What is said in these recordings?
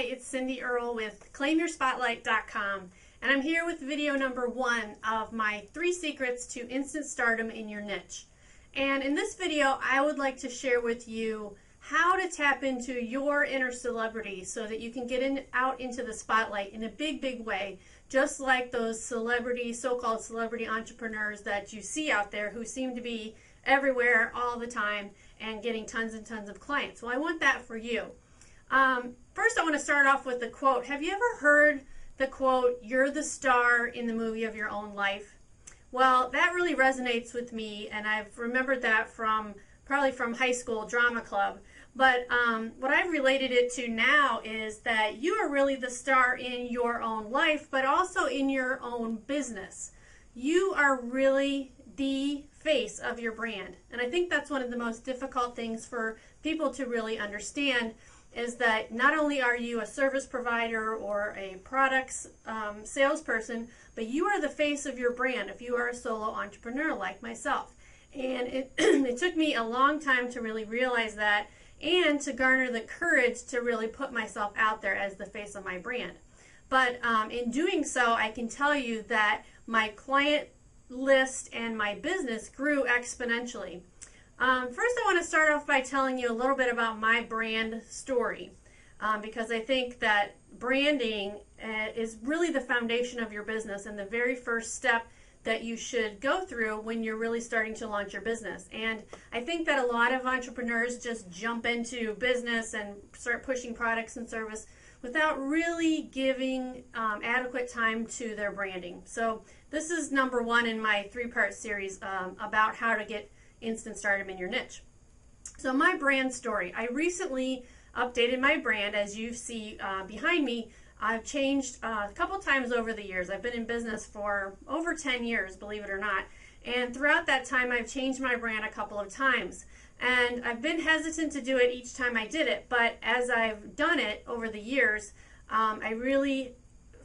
it's Cindy Earl with ClaimYourSpotlight.com, and I'm here with video number 1 of my 3 secrets to instant stardom in your niche. And in this video, I would like to share with you how to tap into your inner celebrity so that you can get out into the spotlight in a big way, just like those so-called celebrity entrepreneurs that you see out there who seem to be everywhere all the time and getting tons and tons of clients. Well, I want that for you. First, I want to start off with a quote. Have you ever heard the quote, "You're the star in the movie of your own life"? Well, that really resonates with me, and I've remembered that probably from high school drama club. But what I've related it to now is that you are really the star in your own life, but also in your own business. You are really the face of your brand. And I think that's one of the most difficult things for people to really understand, is that not only are you a service provider or a products salesperson, but you are the face of your brand if you are a solo entrepreneur like myself. And it took me a long time to really realize that and to garner the courage to really put myself out there as the face of my brand. But in doing so, I can tell you that my client list and my business grew exponentially. First, I want to start off by telling you a little bit about my brand story, because I think that branding is really the foundation of your business and the very first step that you should go through when you're really starting to launch your business. And I think that a lot of entrepreneurs just jump into business and start pushing products and service without really giving adequate time to their branding. So this is number 1 in my 3-part series about how to get instant stardom in your niche. So my brand story. I recently updated my brand. As you see behind me, I've changed a couple times over the years. I've been in business for over 10 years, believe it or not. And throughout that time, I've changed my brand a couple of times. And I've been hesitant to do it each time I did it, but as I've done it over the years, I really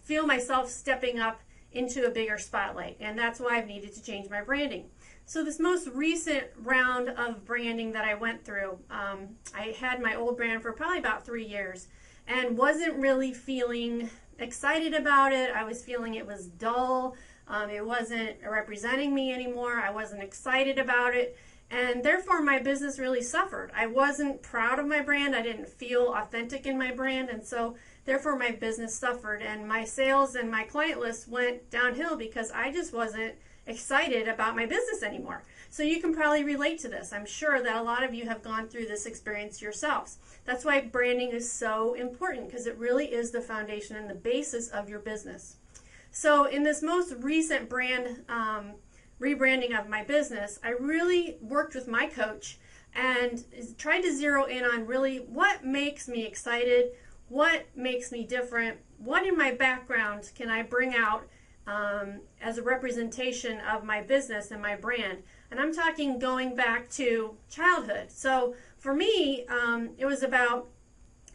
feel myself stepping up into a bigger spotlight, and that's why I've needed to change my branding. So this most recent round of branding that I went through, I had my old brand for probably about 3 years and wasn't really feeling excited about it. I was feeling it was dull. It wasn't representing me anymore. I wasn't excited about it. And therefore, my business really suffered. I wasn't proud of my brand. I didn't feel authentic in my brand. And so, therefore, my business suffered. And my sales and my client list went downhill because I just wasn't excited about my business anymore. So you can probably relate to this. I'm sure that a lot of you have gone through this experience yourselves. That's why branding is so important, because it really is the foundation and the basis of your business. So in this most recent brand rebranding of my business, I really worked with my coach and tried to zero in on really what makes me excited, what makes me different, what in my background can I bring out as a representation of my business and my brand. And I'm talking going back to childhood. So for me, it was about,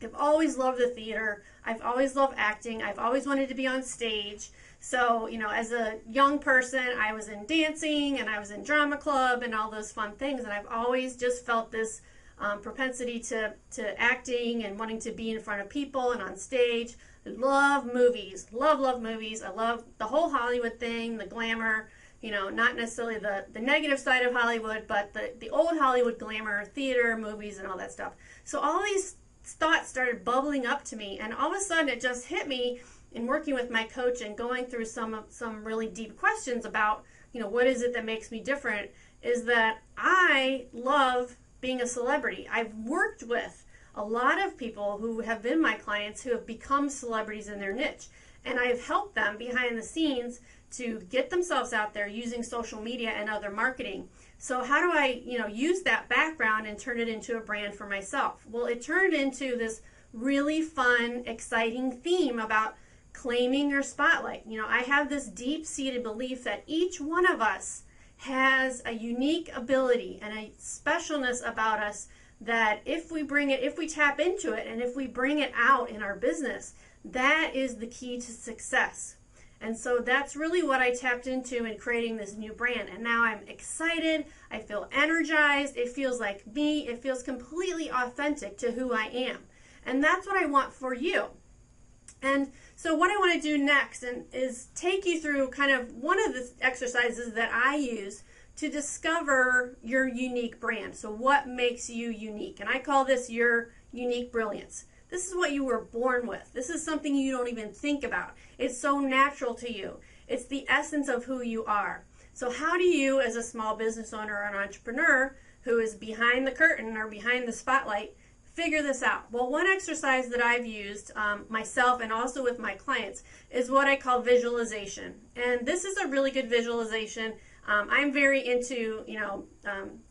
I've always loved the theater. I've always loved acting. I've always wanted to be on stage. So, you know, as a young person, I was in dancing and I was in drama club and all those fun things. And I've always just felt this propensity to acting and wanting to be in front of people and on stage. I love movies. Love movies. I love the whole Hollywood thing, the glamour, you know, not necessarily the negative side of Hollywood, but the old Hollywood glamour, theater, movies, and all that stuff. So all these thoughts started bubbling up to me, and all of a sudden it just hit me in working with my coach and going through some really deep questions about, you know, what is it that makes me different, is that I love being a celebrity. I've worked with a lot of people who have been my clients who have become celebrities in their niche, and I've helped them behind the scenes to get themselves out there using social media and other marketing. So how do I, you know, use that background and turn it into a brand for myself? Well, it turned into this really fun, exciting theme about claiming your spotlight. You know, I have this deep-seated belief that each one of us has a unique ability and a specialness about us that if we tap into it and if we bring it out in our business, that is the key to success. And so that's really what I tapped into in creating this new brand. And now I'm excited. I feel energized. It feels like me. It feels completely authentic to who I am. And that's what I want for you. And so what I want to do next is take you through kind of one of the exercises that I use to discover your unique brand. So what makes you unique? And I call this your unique brilliance. This is what you were born with. This is something you don't even think about. It's so natural to you. It's the essence of who you are. So how do you, as a small business owner or an entrepreneur who is behind the curtain or behind the spotlight, figure this out? Well, one exercise that I've used myself and also with my clients is what I call visualization. And this is a really good visualization. I'm very into,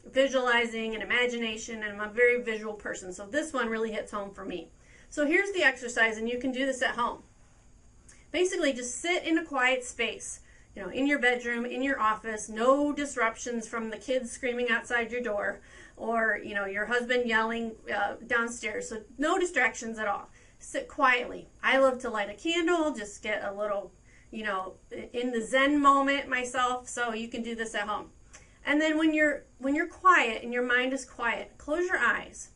visualizing and imagination, and I'm a very visual person. So this one really hits home for me. So here's the exercise, and you can do this at home. Basically, just sit in a quiet space, in your bedroom, in your office, no disruptions from the kids screaming outside your door or, your husband yelling downstairs. So no distractions at all. Sit quietly. I love to light a candle, just get a little, in the Zen moment myself, so you can do this at home. And then when you're quiet and your mind is quiet, close your eyes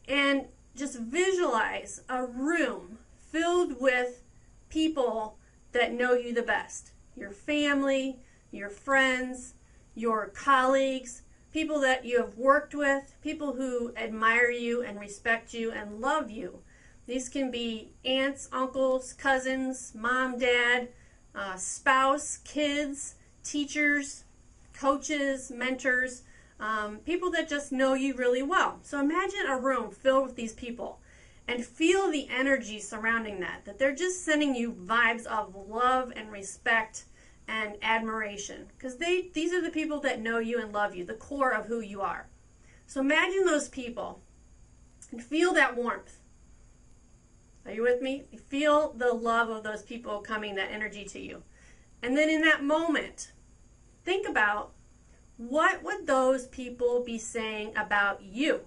and just visualize a room filled with people that know you the best. Your family, your friends, your colleagues, people that you have worked with, people who admire you and respect you and love you. These can be aunts, uncles, cousins, mom, dad, spouse, kids, teachers, coaches, mentors, people that just know you really well. So imagine a room filled with these people and feel the energy surrounding that they're just sending you vibes of love and respect and admiration, because these are the people that know you and love you, the core of who you are. So imagine those people and feel that warmth. Are you with me? Feel the love of those people coming, that energy to you. And then in that moment, think about, what would those people be saying about you?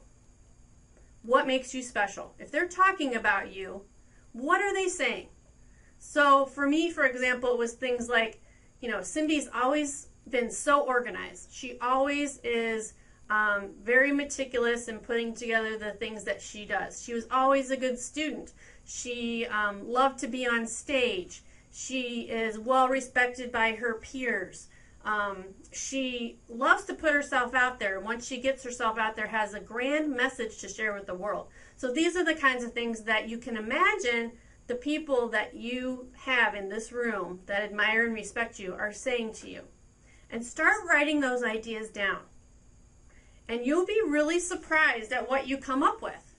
What makes you special? If they're talking about you, what are they saying? So for me, for example, it was things like, Cindy's always been so organized. She always is very meticulous in putting together the things that she does. She was always a good student. She loved to be on stage. She is well respected by her peers. She loves to put herself out there. Once she gets herself out there, has a grand message to share with the world. So these are the kinds of things that you can imagine the people that you have in this room that admire and respect you are saying to you. And start writing those ideas down. And you'll be really surprised at what you come up with.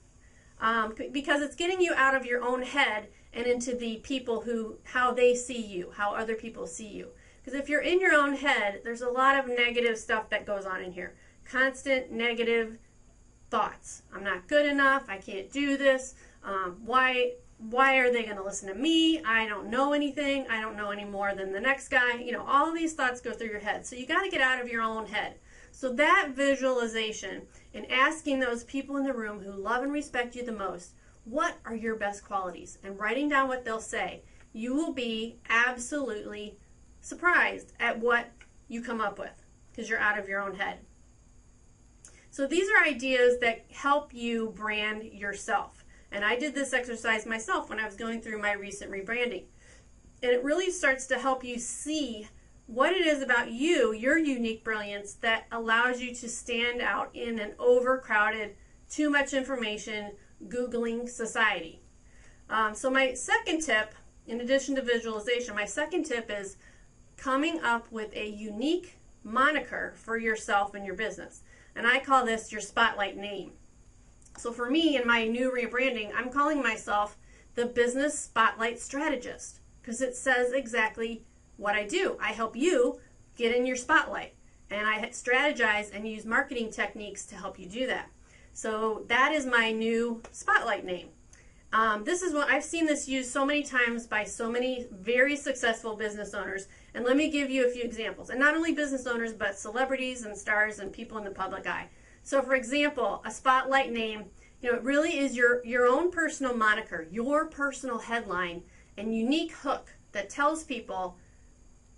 Because it's getting you out of your own head and into the people how they see you, how other people see you. Because if you're in your own head, there's a lot of negative stuff that goes on in here. Constant negative thoughts. I'm not good enough. I can't do this. Why are they going to listen to me? I don't know anything. I don't know any more than the next guy. All these thoughts go through your head. So you got to get out of your own head. So that visualization and asking those people in the room who love and respect you the most, what are your best qualities? And writing down what they'll say, you will be absolutely surprised at what you come up with because you're out of your own head. So these are ideas that help you brand yourself. And I did this exercise myself when I was going through my recent rebranding. And it really starts to help you see what it is about you, your unique brilliance, that allows you to stand out in an overcrowded, too much information, Googling society. So my second tip, in addition to visualization, my second tip is coming up with a unique moniker for yourself and your business. And I call this your spotlight name. So for me, in my new rebranding, I'm calling myself the Business Spotlight Strategist, because it says exactly what I do. I help you get in your spotlight, and I strategize and use marketing techniques to help you do that. So that is my new spotlight name. This is what I've seen this used so many times by so many very successful business owners. And let me give you a few examples. And not only business owners, but celebrities and stars and people in the public eye. So for example, a spotlight name, it really is your own personal moniker, your personal headline and unique hook that tells people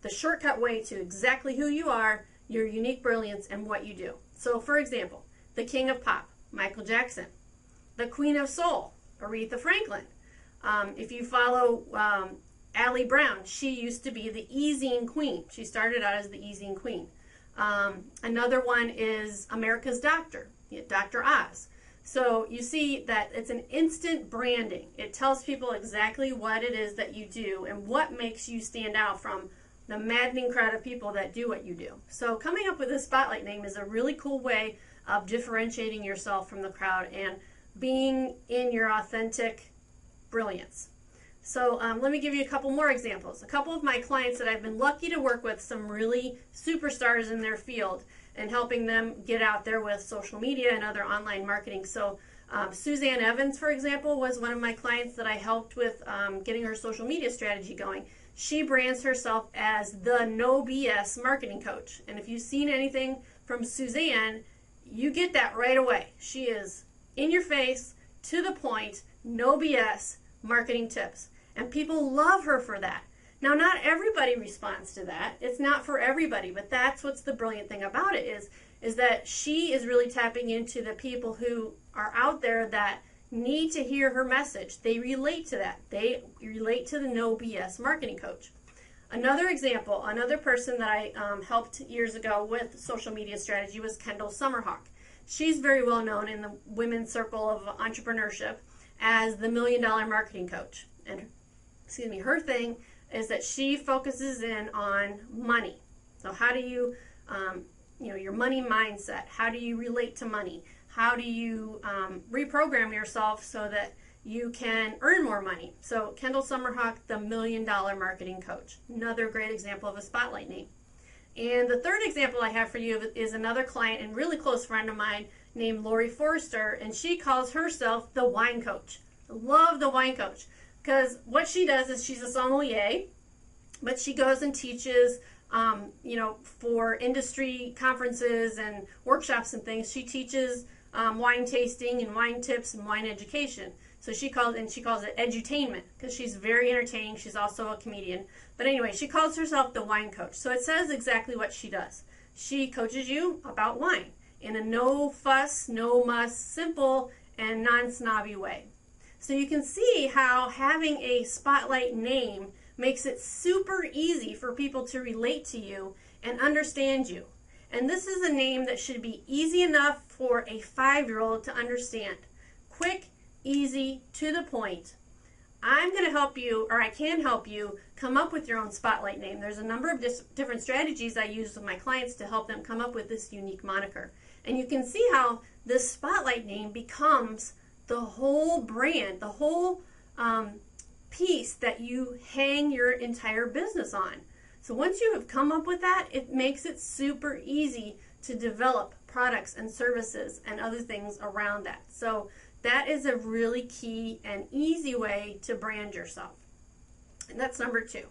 the shortcut way to exactly who you are, your unique brilliance, and what you do. So for example, the King of Pop, Michael Jackson. The Queen of Soul, Aretha Franklin. If you follow Allie Brown, she used to be the e-zine queen. She started out as the e-zine queen. Another one is America's Doctor, Dr. Oz. So you see that it's an instant branding. It tells people exactly what it is that you do and what makes you stand out from the maddening crowd of people that do what you do. So coming up with a spotlight name is a really cool way of differentiating yourself from the crowd and being in your authentic brilliance. So let me give you a couple more examples. A couple of my clients that I've been lucky to work with, some really superstars in their field, and helping them get out there with social media and other online marketing. So Suzanne Evans, for example, was one of my clients that I helped with getting her social media strategy going. She brands herself as the no BS marketing coach. And if you've seen anything from Suzanne, you get that right away. She is in your face, to the point, no BS marketing tips. And people love her for that. Now, not everybody responds to that. It's not for everybody, but that's what's the brilliant thing about it is that she is really tapping into the people who are out there that need to hear her message. They relate to that. They relate to the no BS marketing coach. Another example, another person that I helped years ago with social media strategy was Kendall Summerhawk. She's very well known in the women's circle of entrepreneurship as the $1 Million Marketing Coach. And her thing is that she focuses in on money. So how do you, your money mindset? How do you relate to money? How do you reprogram yourself so that you can earn more money? So Kendall Summerhawk, the $1 Million Marketing Coach. Another great example of a spotlight name. And the third example I have for you is another client and really close friend of mine named Laurie Forrester, and she calls herself the Wine Coach. I love the Wine Coach because what she does is she's a sommelier, but she goes and teaches, for industry conferences and workshops and things. She teaches wine tasting and wine tips and wine education. So she calls it edutainment because she's very entertaining. She's also a comedian. But anyway, she calls herself the Wine Coach. So it says exactly what she does. She coaches you about wine in a no fuss, no muss, simple and non-snobby way. So you can see how having a spotlight name makes it super easy for people to relate to you and understand you. And this is a name that should be easy enough for a 5-year-old to understand. Quick, easy, to the point. I'm going to help you, or I can help you, come up with your own spotlight name. There's a number of different strategies I use with my clients to help them come up with this unique moniker. And you can see how this spotlight name becomes the whole brand, the whole piece that you hang your entire business on. So once you have come up with that, it makes it super easy to develop products and services and other things around that. So that is a really key and easy way to brand yourself. And that's number 2.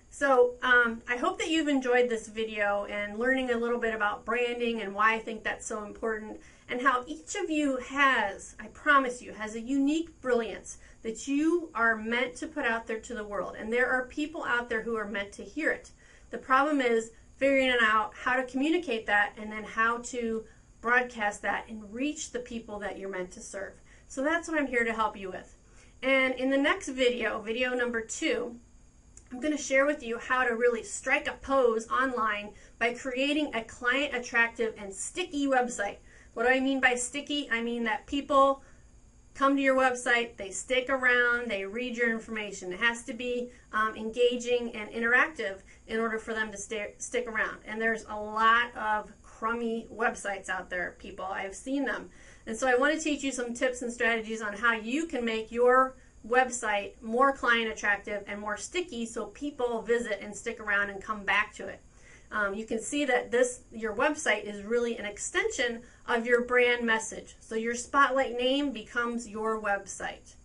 So I hope that you've enjoyed this video and learning a little bit about branding and why I think that's so important, and how each of you has, I promise you, has a unique brilliance that you are meant to put out there to the world. And there are people out there who are meant to hear it. The problem is figuring out how to communicate that and then how to broadcast that and reach the people that you're meant to serve. So that's what I'm here to help you with. And in the next video, video number 2, I'm going to share with you how to really strike a pose online by creating a client attractive and sticky website. What do I mean by sticky? I mean that people come to your website, they stick around, they read your information. It has to be engaging and interactive in order for them to stick around. And there's a lot of crummy websites out there, people. I've seen them. And so I want to teach you some tips and strategies on how you can make your website more client attractive and more sticky so people visit and stick around and come back to it. You can see that your website is really an extension of your brand message. So your spotlight name becomes your website.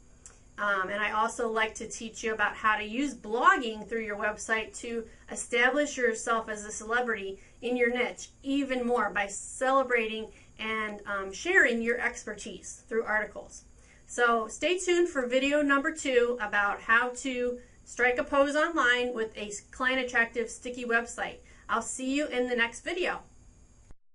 And I also like to teach you about how to use blogging through your website to establish yourself as a celebrity in your niche even more by celebrating and sharing your expertise through articles. So stay tuned for video number 2 about how to strike a pose online with a client attractive sticky website. I'll see you in the next video.